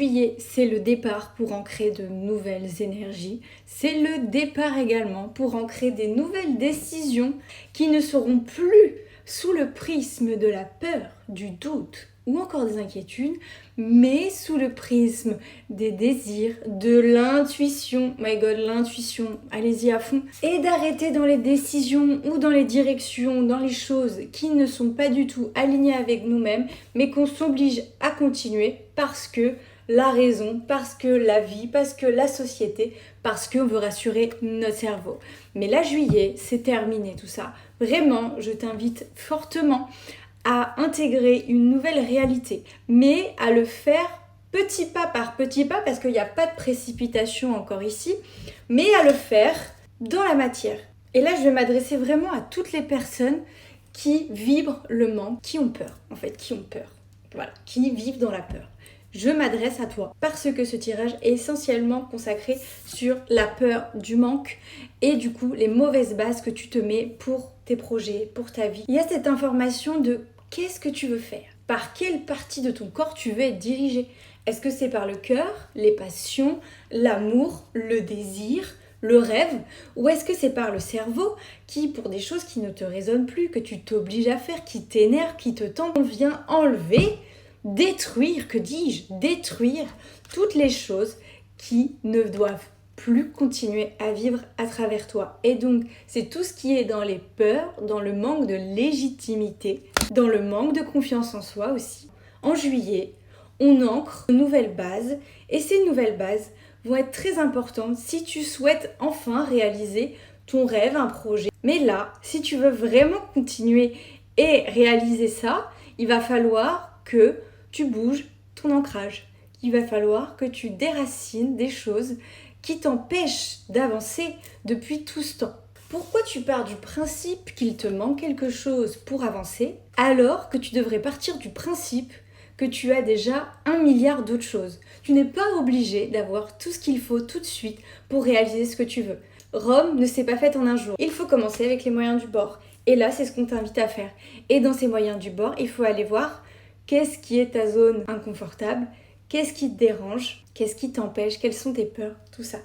Juillet, c'est le départ pour ancrer de nouvelles énergies. C'est le départ également pour ancrer des nouvelles décisions qui ne seront plus sous le prisme de la peur, du doute ou encore des inquiétudes, mais sous le prisme des désirs, de l'intuition. My God, l'intuition, allez-y à fond. Et d'arrêter dans les décisions ou dans les directions, dans les choses qui ne sont pas du tout alignées avec nous-mêmes, mais qu'on s'oblige à continuer parce que la raison, parce que la vie, parce que la société, parce qu'on veut rassurer notre cerveau. Mais là, juillet, c'est terminé tout ça. Vraiment, je t'invite fortement à intégrer une nouvelle réalité, mais à le faire petit pas par petit pas, parce qu'il n'y a pas de précipitation encore ici, mais à le faire dans la matière. Et là, je vais m'adresser vraiment à toutes les personnes qui vibrent le manque, qui ont peur, en fait, qui ont peur. Voilà, qui vivent dans la peur. Je m'adresse à toi parce que ce tirage est essentiellement consacré sur la peur du manque et du coup les mauvaises bases que tu te mets pour tes projets, pour ta vie. Il y a cette information de qu'est-ce que tu veux faire, par quelle partie de ton corps tu veux être dirigé. Est-ce que c'est par le cœur, les passions, l'amour, le désir, le rêve, ou est-ce que c'est par le cerveau qui, pour des choses qui ne te résonnent plus, que tu t'obliges à faire, qui t'énervent, qui te tentent, vient enlever, détruire, que dis-je, détruire toutes les choses qui ne doivent plus continuer à vivre à travers toi. Et donc, c'est tout ce qui est dans les peurs, dans le manque de légitimité, dans le manque de confiance en soi aussi. En juillet, on ancre de nouvelles bases et ces nouvelles bases vont être très importantes si tu souhaites enfin réaliser ton rêve, un projet. Mais là, si tu veux vraiment continuer et réaliser ça, il va falloir que tu bouges ton ancrage. Il va falloir que tu déracines des choses qui t'empêchent d'avancer depuis tout ce temps. Pourquoi tu pars du principe qu'il te manque quelque chose pour avancer, alors que tu devrais partir du principe que tu as déjà 1 milliard d'autres choses. Tu n'es pas obligé d'avoir tout ce qu'il faut tout de suite pour réaliser ce que tu veux. Rome ne s'est pas faite en un jour. Il faut commencer avec les moyens du bord. Et là, c'est ce qu'on t'invite à faire. Et dans ces moyens du bord, il faut aller voir qu'est-ce qui est ta zone inconfortable, qu'est-ce qui te dérange, qu'est-ce qui t'empêche, quelles sont tes peurs, tout ça.